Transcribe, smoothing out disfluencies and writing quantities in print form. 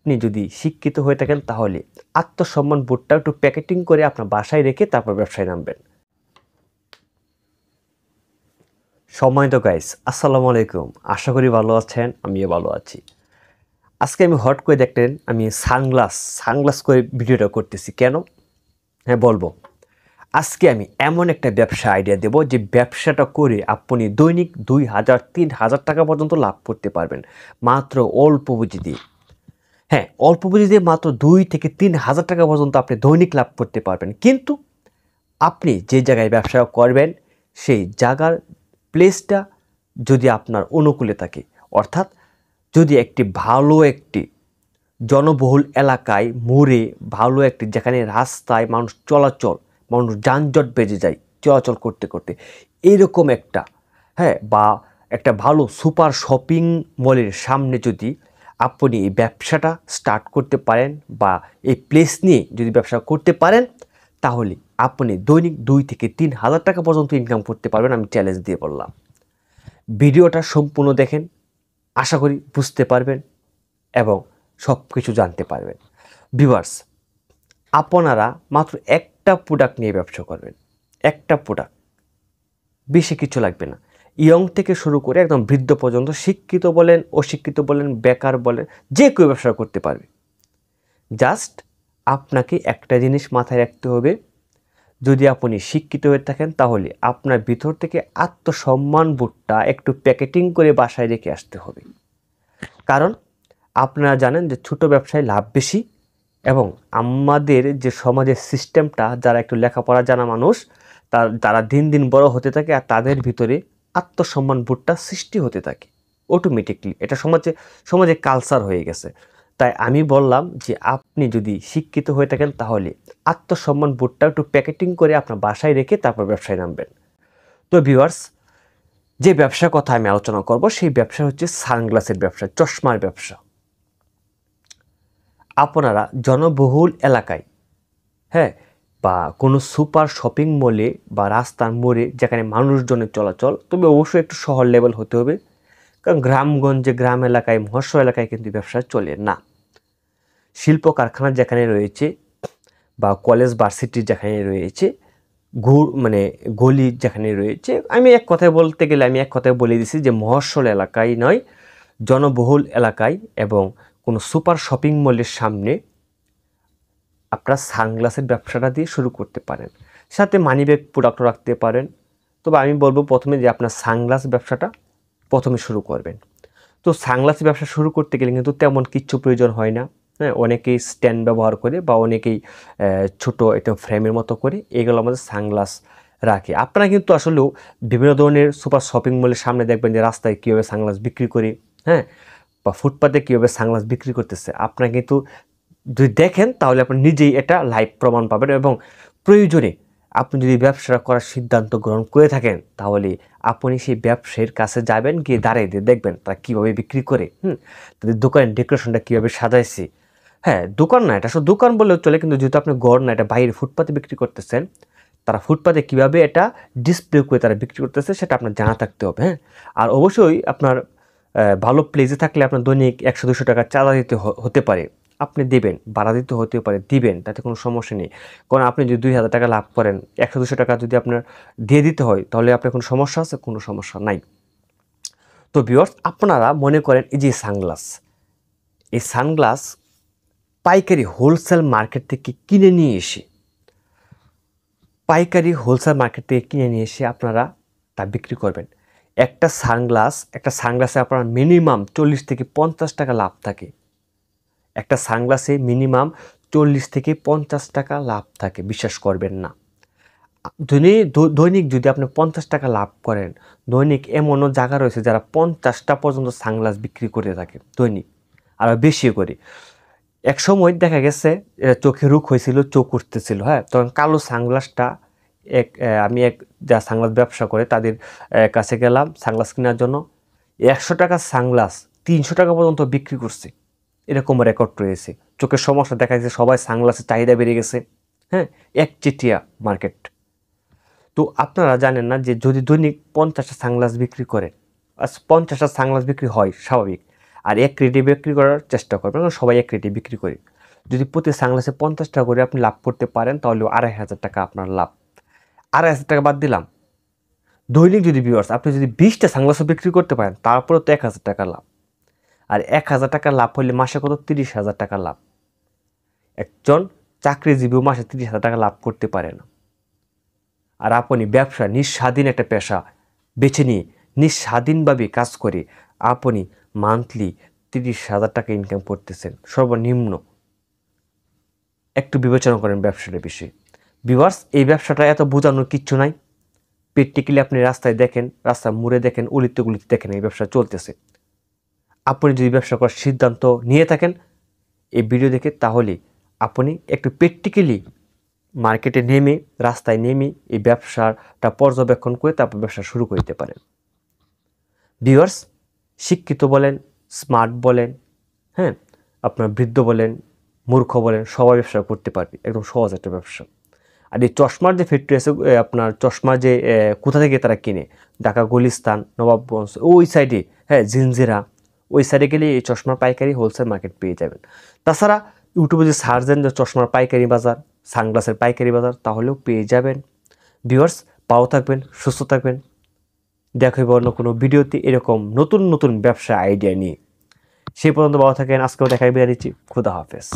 আপনি যদি শিক্ষিত হয়ে থাকেন তাহলে আত্মসম্মান বোধটা একটু প্যাকেটিং করে আপনার বাসায় রেখে তারপর ব্যবসায় নামবেন। সম্মানিত গাইস, আসসালামু আলাইকুম। আশা করি ভালো আছেন, আমিও ভালো আছি। আজকে আমি হট করে দেখলেন আমি সানগ্লাস করে ভিডিওটা করতেছি কেন? হ্যাঁ বলবো। আজকে আমি এমন একটা ব্যবসা আইডিয়া দেব যে ব্যবসাটা করে আপনি দৈনিক 2,000-3,000 টাকা পর্যন্ত লাভ করতে পারবেন মাত্র অল্প পুঁজি দিয়ে। হ্যাঁ, অল্প পুঁজি দিয়ে মাত্র 2,000-3,000 টাকা পর্যন্ত আপনি দৈনিক লাভ করতে পারবেন। কিন্তু আপনি যে জায়গায় ব্যবসা করবেন সেই জায়গার প্লেসটা যদি আপনার অনুকূলে থাকে, অর্থাৎ যদি একটি জনবহুল এলাকায় মোড়ে ভালো একটি যেখানে রাস্তায় মানুষ যানজট বেজে যায় চলাচল করতে করতে, এইরকম একটা বা একটা ভালো সুপার শপিং মলের সামনে যদি আপনি এই ব্যবসাটা স্টার্ট করতে পারেন বা এই প্লেস নিয়ে যদি ব্যবসা করতে পারেন, তাহলে আপনি দৈনিক 2,000-3,000 টাকা পর্যন্ত ইনকাম করতে পারবেন। আমি চ্যালেঞ্জ দিয়ে বললাম। ভিডিওটা সম্পূর্ণ দেখেন, আশা করি বুঝতে পারবেন এবং সব কিছু জানতে পারবেন। ভিউয়ার্স, আপনারা মাত্র একটা প্রোডাক্ট নিয়ে ব্যবসা করবেন, একটা প্রোডাক্ট, বেশি কিছু লাগবে না। ইয়ং থেকে শুরু করে একদম বৃদ্ধ পর্যন্ত, শিক্ষিত বলেন, অশিক্ষিত বলেন, বেকার বলেন, যে কেউ ব্যবসা করতে পারবে। জাস্ট আপনাকে একটা জিনিস মাথায় রাখতে হবে, যদি আপনি শিক্ষিত হয়ে থাকেন তাহলে আপনার ভিতর থেকে আত্মসম্মান বোধটা একটু প্যাকেটিং করে বাসায় রেখে আসতে হবে। কারণ আপনারা জানেন যে ছোট ব্যবসায় লাভ বেশি এবং আমাদের যে সমাজের সিস্টেমটা, যারা একটু লেখাপড়া জানা মানুষ তারা দিন দিন বড় হতে থাকে আর তাদের ভিতরে আত্মসম্মান বোধটা সৃষ্টি হতে থাকে অটোমেটিকলি। এটা সমাজে কালচার হয়ে গেছে। তাই আমি বললাম যে আপনি যদি শিক্ষিত হয়ে থাকেন তাহলে আত্মসম্মান বোধটা একটু প্যাকেটিং করে আপনার বাসায় রেখে তারপর ব্যবসায় নামবেন। তো ভিউয়ার্স, যে ব্যবসার কথা আমি আলোচনা করব সেই ব্যবসা হচ্ছে সানগ্লাসের ব্যবসা, চশমার ব্যবসা। আপনারা জনবহুল এলাকায় বা কোনো সুপার শপিং মলে বা রাস্তার মোড়ে যেখানে মানুষজনের চলাচল, তবে অবশ্যই একটু শহর লেভেল হতে হবে, কারণ গ্রামগঞ্জে, গ্রাম এলাকায়, মহাশয় এলাকায় কিন্তু ব্যবসা চলে না। শিল্প কারখানা যেখানে রয়েছে বা কলেজ ভার্সিটি যেখানে রয়েছে, গলি যেখানে রয়েছে, আমি এক কথায় বলে দিছি যে মহাশয় এলাকায় নয়, জনবহুল এলাকায় এবং কোনো সুপার শপিং মলের সামনে আপনারা সানগ্লাসের ব্যবসাটা দিয়ে শুরু করতে পারেন। সাথে মানিব্যাগ প্রোডাক্ট রাখতে পারেন। তবে আমি বলবো প্রথমে যে আপনার সানগ্লাস ব্যবসাটা প্রথমে শুরু করবেন। তো সানগ্লাসের ব্যবসা শুরু করতে গেলে কিন্তু তেমন কিচ্ছু প্রয়োজন হয় না। অনেকেই স্ট্যান্ড ব্যবহার করে বা অনেকেই ছোট একটা ফ্রেমের মতো করে এগুলো আমাদের সানগ্লাস রাখে। আপনারা কিন্তু আসলেও বিভিন্ন ধরনের সুপার শপিং মলের সামনে দেখবেন যে রাস্তায় কীভাবে সানগ্লাস বিক্রি করে, বা ফুটপাতে কীভাবে সানগ্লাস বিক্রি করতেছে। আপনারা কিন্তু যদি দেখেন তাহলে আপনি নিজেই এটা লাইভ প্রমাণ পাবেন এবং প্রয়োজনে আপনি যদি ব্যবসা করার সিদ্ধান্ত গ্রহণ করে থাকেন তাহলে আপনি সেই ব্যবসায়ীর কাছে যাবেন, গিয়ে দাঁড়িয়ে দিয়ে দেখবেন তারা কীভাবে বিক্রি করে, তাদের দোকানের ডেকোরেশনটা কীভাবে সাজাইছে। দোকান না, এটা শুধু দোকান বললেও চলে, কিন্তু যেহেতু আপনি ঘর না, এটা বাইরে ফুটপাতে বিক্রি করতেছেন, তারা ফুটপাতে কীভাবে এটা ডিসপ্লে করে তারা বিক্রি করতেছে সেটা আপনার জানা থাকতে হবে। আর অবশ্যই আপনার ভালো প্লেসে থাকলে আপনার দৈনিক 100-200 টাকা চাঁদা দিতে হতে পারে, আপনি দেবেন, ভাড়া দিতে হতে পারে, দিবেন, তাতে কোনো সমস্যা নেই। কারণ আপনি যদি 2,000 টাকা লাভ করেন, 100-200 টাকা যদি আপনার দিয়ে দিতে হয় তাহলে আপনার কোনো সমস্যা আছে? কোনো সমস্যা নাই। তো ভিউয়ার্স, আপনারা মনে করেন এই সানগ্লাস পাইকারি হোলসেল মার্কেট থেকে কিনে নিয়ে এসে আপনারা তা বিক্রি করবেন। একটা সানগ্লাসে আপনার মিনিমাম 40-50 টাকা লাভ থাকে। একটা সানগ্লাসে মিনিমাম 40-50 টাকা লাভ থাকে, বিশ্বাস করবেন না। দৈনিক যদি আপনি 50 টাকা লাভ করেন, দৈনিক এমনও জায়গা রয়েছে যারা 50টা পর্যন্ত সানগ্লাস বিক্রি করে থাকে দৈনিক, আর বেশি করে। এক সময় দেখা গেছে চোখে রোগ হয়েছিল, চোখ উঠতেছিল, তখন কালো সানগ্লাসটা যা সানগ্লাস ব্যবসা করে তাদের কাছে গেলাম সানগ্লাস কেনার জন্য। 100 টাকার সানগ্লাস 300 টাকা পর্যন্ত বিক্রি করছে, এরকম রেকর্ড রয়েছে। চোখের সমস্যা দেখা যাচ্ছে, সবাই সানগ্লাসের চাহিদা বেড়ে গেছে, একচেটিয়া মার্কেট। তো আপনারা জানেন না যে যদি দৈনিক 50টা সানগ্লাস বিক্রি করেন, 50টা সানগ্লাস বিক্রি হয় স্বাভাবিক, আর 1 রেটে বিক্রি করার চেষ্টা করবেন, কারণ সবাই 1 রেটে বিক্রি করি। যদি প্রতি সানগ্লাসে 50 টাকা করে আপনি লাভ করতে পারেন তাহলে 2500 টাকা আপনার লাভ। 2500 টাকা বাদ দিলাম, দৈনিক যদি ভিউয়ার্স আপনি যদি 20টা সানগ্লাসও বিক্রি করতে পারেন তারপরে তো 1000 টাকা লাভ। আর 1000 টাকা লাভ হলে মাসে কত? 30,000 টাকা লাভ। একজন চাকরিজীবীও মাসে 30,000 টাকা লাভ করতে পারে না। আর আপনি ব্যবসা নিঃস্বাধীন একটা পেশা বেছে নিয়ে নিঃস্বাধীনভাবে কাজ করে আপনি মান্থলি 30,000 টাকা ইনকাম করতেছেন সর্বনিম্ন। একটু বিবেচনা করেন ব্যবসাটার বিষয়ে। ভিউয়ার্স, এই ব্যবসাটা এত বোঝানোর কিচ্ছু নাই। প্র্যাকটিক্যালি আপনি রাস্তায় দেখেন, রাস্তার মোড়ে দেখেন, অলিতে গলিতে দেখেন এই ব্যবসা চলতেছে। আপনি যদি ব্যবসা করার সিদ্ধান্ত নিয়ে থাকেন এই ভিডিও দেখে, তাহলে আপনি একটু প্র্যাকটিক্যালি মার্কেটে নেমে, রাস্তায় নেমে এই ব্যবসাটা পর্যবেক্ষণ করে তারপর ব্যবসা শুরু করতে পারেন। ভিউয়ার্স, শিক্ষিত বলেন, স্মার্ট বলেন, হ্যাঁ, আপনার বৃদ্ধ বলেন, মূর্খ বলেন, সবাই ব্যবসা করতে পারবে। একদম সহজ একটা ব্যবসা। আর এই চশমার যে ফ্যাক্টরি আছে, আপনার চশমা যে কোথা থেকে তারা কিনে, ঢাকা গুলিস্তান, নবাবগঞ্জ ওই সাইডে, হ্যাঁ, জিনজিরা ওই সাইডে গেলে এই চশমার পাইকারি হোলসেল মার্কেট পেয়ে যাবেন। তাছাড়া ইউটিউবে যে সার্চ দেন যে চশমার পাইকারি বাজার, সানগ্লাসের পাইকারি বাজার, তাহলেও পেয়ে যাবেন। ভিউয়ার্স, ভালো থাকবেন, সুস্থ থাকবেন। দেখা হবে অন্য কোনো ভিডিওতে এরকম নতুন নতুন ব্যবসা আইডিয়া নিয়ে। সেই পর্যন্ত ভালো থাকেন। আজকেও দেখাই বিদায় নিচ্ছি। খুদা হাফেজ।